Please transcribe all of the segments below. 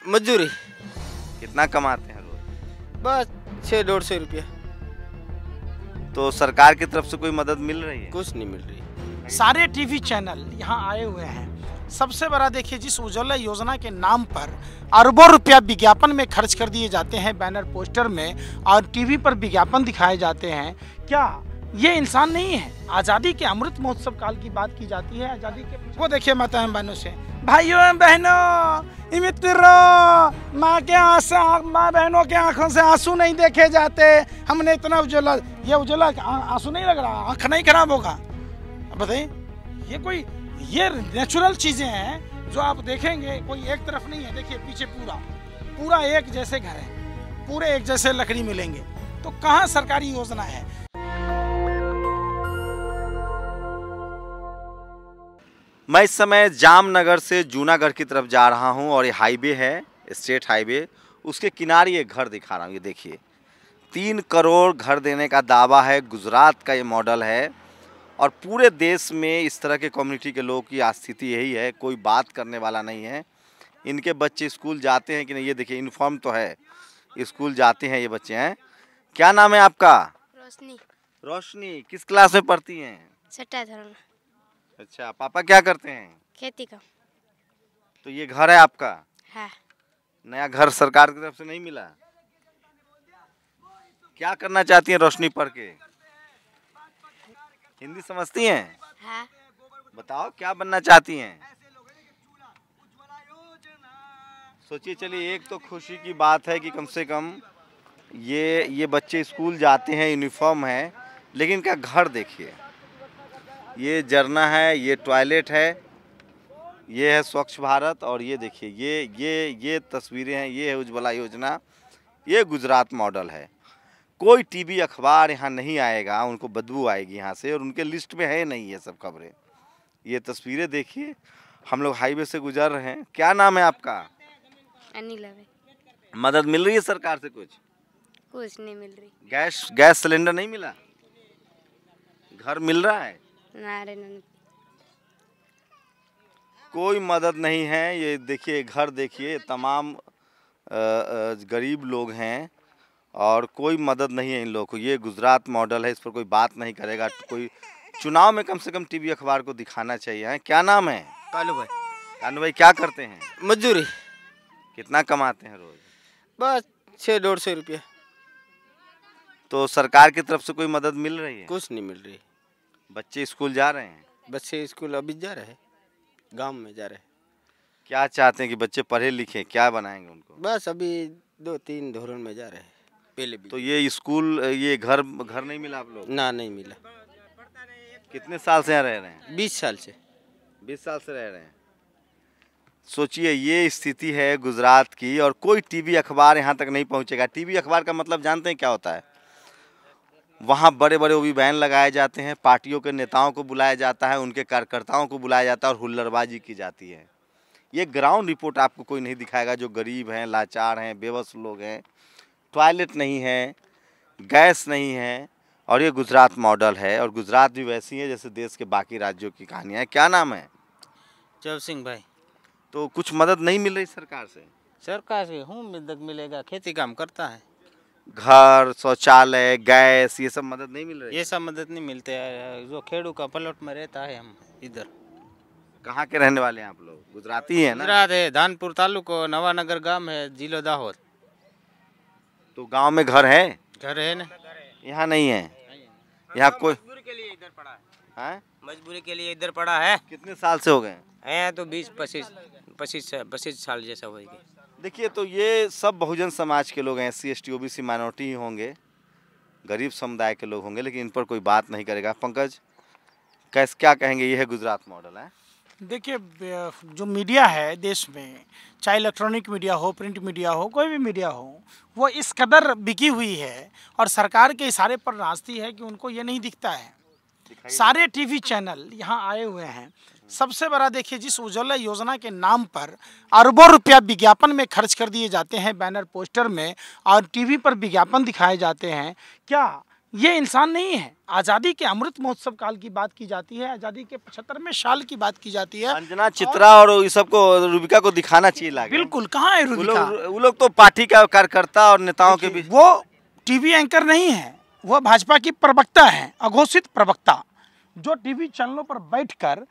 मजदूरी। कितना कमाते हैं रोज? बस 600-150 रुपया। तो सरकार की तरफ से कोई मदद मिल रही है? कुछ नहीं मिल रही। सारे टीवी चैनल यहाँ आए हुए हैं। सबसे बड़ा देखिए, जिस उज्ज्वला योजना के नाम पर अरबों रुपया विज्ञापन में खर्च कर दिए जाते हैं, बैनर पोस्टर में और टीवी पर विज्ञापन दिखाए जाते हैं, क्या ये इंसान नहीं है? आज़ादी के अमृत महोत्सव काल की बात की जाती है। आज़ादी के वो देखिए माता बहनों से, भाइयों एवं बहनों, मित्रों, माँ बहनों के आंखों से आंसू नहीं देखे जाते। हमने इतना उज्ज्वला, ये उज्ज्वला आंसू नहीं लग रहा, आंख नहीं खराब होगा? बताइए, ये नेचुरल चीजें हैं जो आप देखेंगे, कोई एक तरफ नहीं है। देखिए पीछे पूरा एक जैसे घर है, पूरे एक जैसे लकड़ी मिलेंगे, तो कहाँ सरकारी योजना है? मैं इस समय जामनगर से जूनागढ़ की तरफ जा रहा हूं और ये हाईवे है, स्टेट हाईवे, उसके किनारे ये घर दिखा रहा हूं। ये देखिए, 3 करोड़ घर देने का दावा है। गुजरात का ये मॉडल है और पूरे देश में इस तरह के कम्युनिटी के लोगों की स्थिति यही है। कोई बात करने वाला नहीं है। इनके बच्चे स्कूल जाते हैं कि नहीं, ये देखिए यूनिफॉर्म तो है, स्कूल जाते हैं ये बच्चे हैं। क्या नाम है आपका? रोशनी। रोशनी। किस क्लास में पढ़ती हैं? 6वीं धर्म। अच्छा, पापा क्या करते हैं? खेती का। तो ये घर है आपका? है। नया घर सरकार की तरफ से नहीं मिला? क्या करना चाहती हैं रोशनी पढ़ के? हिंदी समझती हैं? है। बताओ क्या बनना चाहती हैं? सोचिए, चलिए, एक तो खुशी की बात है कि कम से कम ये बच्चे स्कूल जाते हैं, यूनिफॉर्म है, लेकिन इनका घर देखिए। ये झरना है, ये टॉयलेट है, ये है स्वच्छ भारत, और ये देखिए ये तस्वीरें हैं। ये है उज्ज्वला योजना। ये गुजरात मॉडल है। कोई टीवी अखबार यहाँ नहीं आएगा, उनको बदबू आएगी यहाँ से, और उनके लिस्ट में है नहीं ये सब खबरें। ये तस्वीरें देखिए। हम लोग हाईवे से गुजर रहे हैं। क्या नाम है आपका? अनिल है। मदद मिल रही है सरकार से? कुछ नहीं मिल रही। गैस सिलेंडर नहीं मिला? घर मिल रहा है? कोई मदद नहीं है। ये देखिए घर देखिए, तमाम गरीब लोग हैं और कोई मदद नहीं है इन लोगों को। ये गुजरात मॉडल है, इस पर कोई बात नहीं करेगा। कोई चुनाव में कम से कम टीवी अखबार को दिखाना चाहिए। है? क्या नाम है? कालू भाई। कानू भाई, क्या करते हैं? मजदूरी। कितना कमाते हैं रोज? बस 600-150 रुपया। तो सरकार की तरफ से कोई मदद मिल रही है? कुछ नहीं मिल रही। बच्चे स्कूल जा रहे हैं? बच्चे स्कूल अभी जा रहे हैं, गांव में जा रहे हैं। क्या चाहते हैं कि बच्चे पढ़े लिखे? क्या बनाएंगे उनको? बस अभी 2-3 धोरण में जा रहे हैं। पहले भी तो ये स्कूल, ये घर नहीं मिला आप लोग? ना, नहीं मिला। कितने साल से यहाँ रह रहे हैं? 20 साल से। 20 साल से रह रहे हैं। सोचिए, ये स्थिति है गुजरात की, और कोई टीवी अखबार यहाँ तक नहीं पहुँचेगा। टीवी अखबार का मतलब जानते हैं क्या होता है? वहाँ बड़े बड़े ओबी बैन लगाए जाते हैं, पार्टियों के नेताओं को बुलाया जाता है, उनके कार्यकर्ताओं को बुलाया जाता है और हुल्लड़बाजी की जाती है। ये ग्राउंड रिपोर्ट आपको कोई नहीं दिखाएगा। जो गरीब हैं, लाचार हैं, बेबस लोग हैं, टॉयलेट नहीं है, गैस नहीं है, और ये गुजरात मॉडल है। और गुजरात भी वैसी है जैसे देश के बाकी राज्यों की कहानियाँ हैं। क्या नाम है? जब सिंह भाई। तो कुछ मदद नहीं मिल रही सरकार से? सरकार से हूँ मदद मिलेगा, खेती काम करता है। घर, शौचालय, गैस, ये सब मदद नहीं मिल रही? ये सब मदद नहीं मिलते है। जो खेड़ू का प्लॉट में रहता है, हम इधर। कहाँ के रहने वाले हैं आप लोग? गुजराती हैं ना? गुजरात है, धानपुर तालुको, नवानगर गांव है, जिलो दाहोद। तो गांव में घर है? घर है ना? यहाँ नहीं है। यहाँ कोई मजबूरी के लिए इधर पड़ा है? मजबूरी के लिए इधर पड़ा है। कितने साल से हो गए? है तो 20-25 साल जैसा होगी। देखिए, तो ये सब बहुजन समाज के लोग हैं, SC ST OBC माइनॉरिटी ही होंगे, गरीब समुदाय के लोग होंगे, लेकिन इन पर कोई बात नहीं करेगा। पंकज, क्या कहेंगे? ये है गुजरात मॉडल है। देखिए, जो मीडिया है देश में, चाहे इलेक्ट्रॉनिक मीडिया हो, प्रिंट मीडिया हो, कोई भी मीडिया हो, वो इस कदर बिकी हुई है और सरकार के इशारे पर नाचती है कि उनको ये नहीं दिखता है। सारे टीवी चैनल यहाँ आए हुए हैं। सबसे बड़ा देखिए, जिस उज्ज्वला योजना के नाम पर अरबों रुपया विज्ञापन में खर्च कर दिए जाते हैं, बैनर पोस्टर में और टीवी पर विज्ञापन दिखाए जाते हैं, क्या ये इंसान नहीं है। आज़ादी के अमृत महोत्सव काल की बात की जाती है, आज़ादी के 75वें साल की बात की जाती है। अंजना, चित्रा और ये सबको, रूबिका को दिखाना चाहिए लागे। बिल्कुल, कहाँ है रूबिका? वो लोग तो पार्टी का कार्यकर्ता और नेताओं के बीच। वो टीवी एंकर नहीं है, वो भाजपा की प्रवक्ता है, अघोषित प्रवक्ता, जो टीवी चैनलों पर बैठकर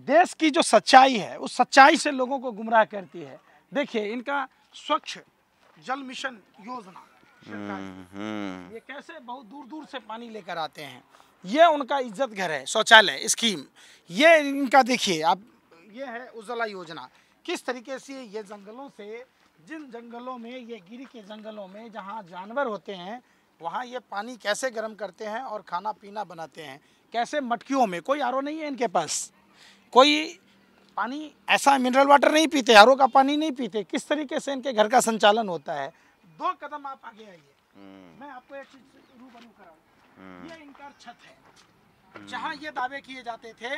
देश की जो सच्चाई है उस सच्चाई से लोगों को गुमराह करती है। देखिए इनका स्वच्छ जल मिशन योजना, ये कैसे बहुत दूर दूर से पानी लेकर आते हैं। ये उनका इज्जत घर है, शौचालय स्कीम। ये इनका देखिए आप, ये है उज्ज्वला योजना। किस तरीके से ये जंगलों से, जिन जंगलों में, ये गिरी के जंगलों में जहाँ जानवर होते हैं, वहाँ ये पानी कैसे गर्म करते हैं और खाना पीना बनाते हैं। कैसे मटकियों में, कोई आरओ नहीं है इनके पास, कोई पानी ऐसा मिनरल वाटर नहीं पीते, आरओ का पानी नहीं पीते। किस तरीके से इनके घर का संचालन होता है। 2 कदम आप आगे आइए, मैं आपको एक चीज रूबरू कराऊं। ये इनका छत है, जहाँ ये दावे किए जाते थे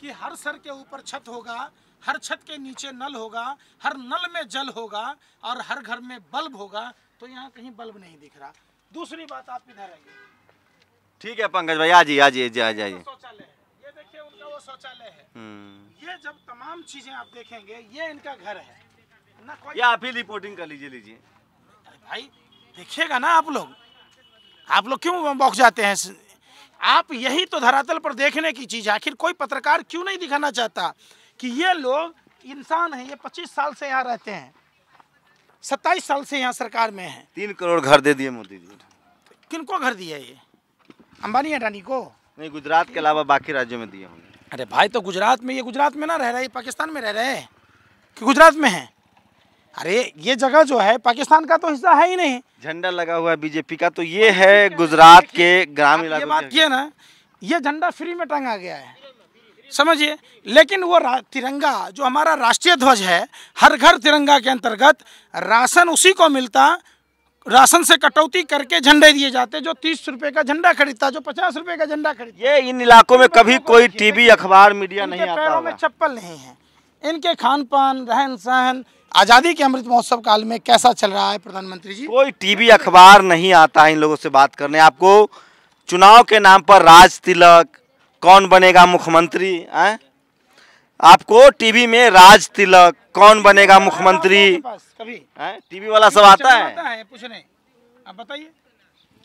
कि हर सर के ऊपर छत होगा, हर छत के नीचे नल होगा, हर नल में जल होगा और हर घर में बल्ब होगा, तो यहाँ कहीं बल्ब नहीं दिख रहा। दूसरी बात, आप इधर आइए। ठीक है पंकज भाई, आ जाइए। शौचालय है, ये देखिए उनका वो शौचालय है। ये जब तमाम चीजें आप देखेंगे, ये इनका घर है ना। कोई, आप ही रिपोर्टिंग कर लीजिए। अरे भाई देखिएगा ना, आप लोग क्यों बौख जाते हैं? आप यही तो धरातल पर देखने की चीज है। आखिर कोई पत्रकार क्यों नहीं दिखाना चाहता कि ये लोग इंसान हैं। ये 25 साल से यहाँ रहते हैं, 27 साल से यहाँ सरकार में है। 3 करोड़ घर दे दिए मोदी जी। किनको घर दिया? ये अंबानी अडानी को नहीं, गुजरात के अलावा बाकी राज्यों में दिए होंगे। अरे भाई, तो गुजरात में, ये गुजरात में ना रह रहे, पाकिस्तान में रह रहे हैं कि गुजरात में है? अरे ये जगह जो है पाकिस्तान का तो हिस्सा है ही नहीं। झंडा लगा हुआ है बीजेपी का, तो ये है गुजरात के ग्रामीण इलाकों। ये बात किए ना, ये झंडा फ्री में टांगा गया है, समझिए। लेकिन वो तिरंगा जो हमारा राष्ट्रीय ध्वज है, हर घर तिरंगा के अंतर्गत राशन उसी को मिलता, राशन से कटौती करके झंडे दिए जाते। जो 30 रुपए का झंडा खरीदता, जो 50 रुपए का झंडा खरीदता। ये इन इलाकों में कभी कोई टीवी, अखबार, मीडिया नहीं आता पैरों में होगा। चप्पल नहीं है। इनके खान पान, रहन सहन, आज़ादी के अमृत महोत्सव काल में कैसा चल रहा है प्रधानमंत्री जी? कोई टीवी, अखबार नहीं आता है इन लोगों से बात करने। आपको चुनाव के नाम पर राज तिलक, कौन बनेगा मुख्यमंत्री, आपको टीवी में राज तिलक, कौन बनेगा मुख्यमंत्री, कभी टीवी वाला सब आता है पूछने। अब बताइए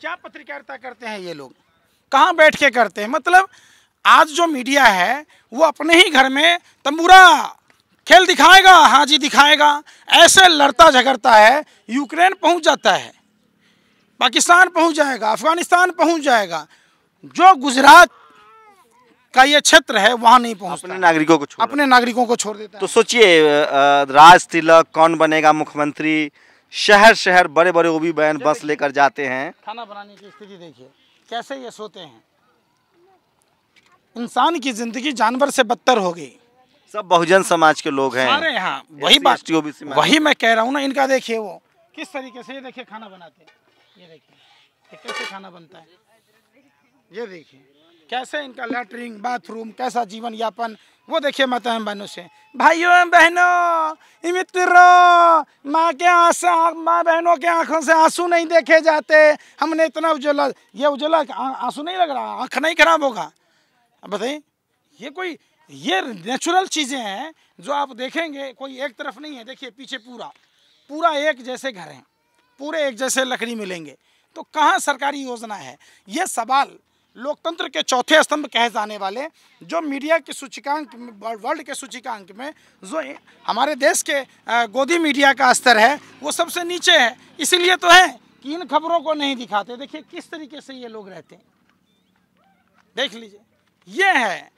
क्या पत्रकारिता करते हैं ये लोग, कहाँ बैठ के करते हैं? मतलब आज जो मीडिया है वो अपने ही घर में तंबूरा खेल दिखाएगा, हाँ जी दिखाएगा, ऐसे लड़ता झगड़ता है। यूक्रेन पहुंच जाता है, पाकिस्तान पहुंच जाएगा, अफगानिस्तान पहुंच जाएगा। जो गुजरात का ये क्षेत्र है वहाँ नहीं पहुँचता, अपने नागरिकों को छोड़ देता है। तो सोचिए, राज तिलक, कौन बनेगा मुख्यमंत्री, शहर शहर बड़े बड़े ओबी बहन बस लेकर जाते हैं। खाना बनाने की स्थिति देखिए, कैसे ये सोते हैं। इंसान की जिंदगी जानवर से बदतर हो गई। सब बहुजन समाज के लोग हैं। अरे हाँ, वही बात, वही मैं कह रहा हूँ ना। इनका देखिए वो किस तरीके से, ये देखिए खाना बनाते हैं, ये देखिए कैसे खाना बनता है, ये देखिए कैसे इनका लैटरिन, बाथरूम, कैसा जीवन यापन। वो देखिए माता बहनों से, भाइयों बहनों, मित्रों, माँ बहनों के आंखों से आंसू नहीं देखे जाते। हमने इतना उजला, ये उजला आंसू नहीं लग रहा, आँख नहीं खराब होगा? अब बताइए, ये नेचुरल चीज़ें हैं जो आप देखेंगे, कोई एक तरफ नहीं है। देखिए पीछे पूरा एक जैसे घर हैं, पूरे एक जैसे लकड़ी मिलेंगे। तो कहाँ सरकारी योजना है? ये सवाल लोकतंत्र के चौथे स्तंभ कहे जाने वाले, जो मीडिया के सूचकांक, वर्ल्ड के सूचकांक में जो हमारे देश के गोदी मीडिया का स्तर है वो सबसे नीचे है। इसीलिए तो है कि इन खबरों को नहीं दिखाते। देखिए किस तरीके से ये लोग रहते हैं, देख लीजिए। ये है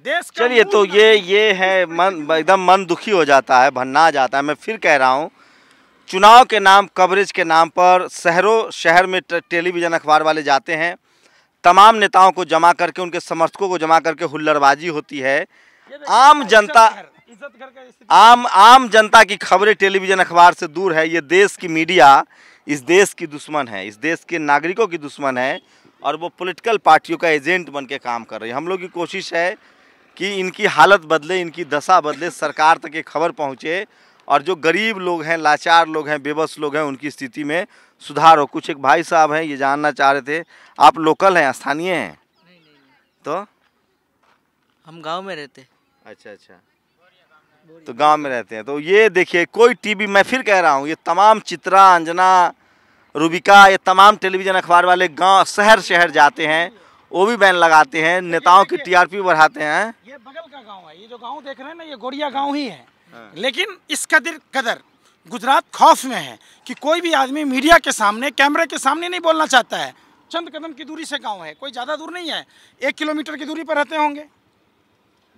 देश का। चलिए, तो ये है, मन एकदम मन दुखी हो जाता है, भन्ना जाता है। मैं फिर कह रहा हूँ, चुनाव के नाम, कवरेज के नाम पर शहरों शहर में टेलीविज़न, अखबार वाले जाते हैं, तमाम नेताओं को जमा करके, उनके समर्थकों को जमा करके हुल्लड़बाजी होती है। आम जनता की खबरें टेलीविज़न, अखबार से दूर है। ये देश की मीडिया इस देश की दुश्मन है, इस देश के नागरिकों की दुश्मन है, और वो पॉलिटिकल पार्टियों का एजेंट बन के काम कर रही है। हम लोग की कोशिश है कि इनकी हालत बदले, इनकी दशा बदले, सरकार तक ये खबर पहुँचे और जो गरीब लोग हैं, लाचार लोग हैं, बेबस लोग हैं, उनकी स्थिति में सुधार हो। कुछ एक भाई साहब हैं, ये जानना चाह रहे थे, आप लोकल हैं, स्थानीय हैं? नहीं। तो हम गांव में रहते। अच्छा, तो गांव में रहते हैं। तो ये देखिए, कोई टीवी, मैं फिर कह रहा हूँ, ये तमाम चित्रा, अंजना, रूबिका, ये तमाम टेलीविज़न अखबार वाले गांव शहर शहर जाते हैं, वो भी बैन लगाते हैं, नेताओं की टीआरपी बढ़ाते हैं। ये बगल का गांव है, ये जो गांव देख रहे हैं ना, ये गोड़िया गांव ही है। लेकिन इस कदर गुजरात खौफ में है कि कोई भी आदमी मीडिया के सामने, कैमरे के सामने नहीं बोलना चाहता है। चंद कदम की दूरी से गांव है, कोई ज़्यादा दूर नहीं है, 1 किलोमीटर की दूरी पर रहते होंगे।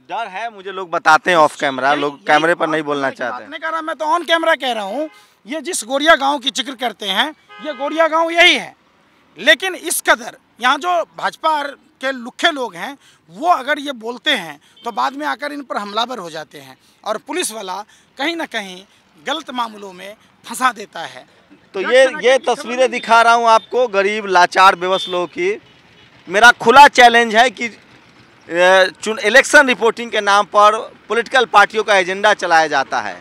डर है, मुझे लोग बताते हैं ऑफ कैमरा, लोग कैमरे पर नहीं बोलना चाहते हैं। नहीं कह रहा, मैं तो ऑन कैमरा कह रहा हूँ। ये जिस गोड़िया गांव की जिक्र करते हैं, ये गोड़िया गांव यही है। लेकिन इस कदर यहाँ जो भाजपा के लुखे लोग हैं, वो अगर ये बोलते हैं तो बाद में आकर इन पर हमलावर हो जाते हैं और पुलिस वाला कहीं ना कहीं गलत मामलों में फंसा देता है। तो ये तस्वीरें दिखा रहा हूँ आपको, गरीब लाचार बेबस लोगों की। मेरा खुला चैलेंज है कि इलेक्शन रिपोर्टिंग के नाम पर पॉलिटिकल पार्टियों का एजेंडा चलाया जाता है,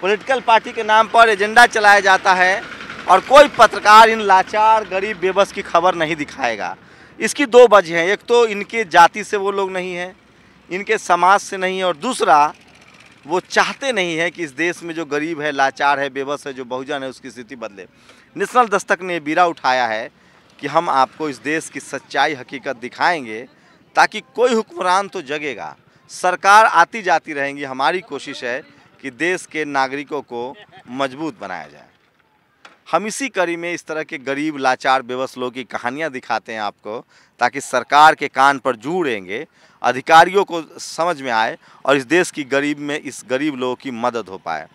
पॉलिटिकल पार्टी के नाम पर एजेंडा चलाया जाता है और कोई पत्रकार इन लाचार गरीब बेबस की खबर नहीं दिखाएगा। इसकी 2 वजह हैं, एक तो इनके जाति से वो लोग नहीं हैं, इनके समाज से नहीं है, और दूसरा वो चाहते नहीं है कि इस देश में जो गरीब है, लाचार है, बेबस है, जो बहुजन है, उसकी स्थिति बदले। नेशनल दस्तक ने बीड़ा उठाया है कि हम आपको इस देश की सच्चाई हकीकत दिखाएंगे, ताकि कोई हुक्मरान तो जगेगा, सरकार आती जाती रहेंगी। हमारी कोशिश है कि देश के नागरिकों को मजबूत बनाया जाए। हम इसी कड़ी में इस तरह के गरीब लाचार बेबस लोगों की कहानियां दिखाते हैं आपको, ताकि सरकार के कान पर जूड़ेंगे, अधिकारियों को समझ में आए और इस देश की गरीब में इस गरीब लोगों की मदद हो पाए।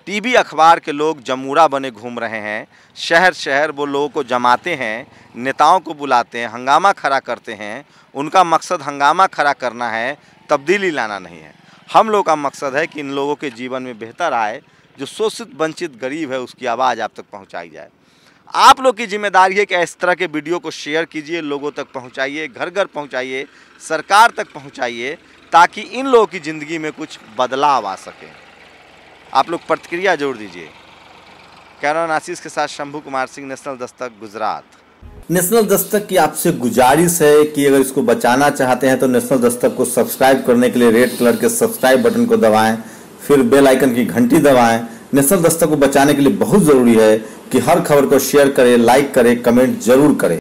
टीवी अखबार के लोग जमूरा बने घूम रहे हैं, शहर शहर वो लोगों को जमाते हैं, नेताओं को बुलाते हैं, हंगामा खड़ा करते हैं। उनका मकसद हंगामा खड़ा करना है, तब्दीली लाना नहीं है। हम लोग का मकसद है कि इन लोगों के जीवन में बेहतर आए, जो शोषित वंचित गरीब है उसकी आवाज़ आप तक पहुंचाई जाए। आप लोग की जिम्मेदारी है कि इस तरह के वीडियो को शेयर कीजिए, लोगों तक पहुंचाइए, घर घर पहुंचाइए, सरकार तक पहुंचाइए, ताकि इन लोगों की ज़िंदगी में कुछ बदलाव आ सके। आप लोग प्रतिक्रिया जोड़ दीजिए। कैमरामैन आशीष के साथ शंभू कुमार सिंह, नेशनल दस्तक, गुजरात। नेशनल दस्तक की आपसे गुजारिश है कि अगर इसको बचाना चाहते हैं तो नेशनल दस्तक को सब्सक्राइब करने के लिए रेड कलर के सब्सक्राइब बटन को दबाएं, फिर बेल आइकन की घंटी दबाएं। नेशनल दस्तक को बचाने के लिए बहुत जरूरी है कि हर खबर को शेयर करें, लाइक करें, कमेंट जरूर करें।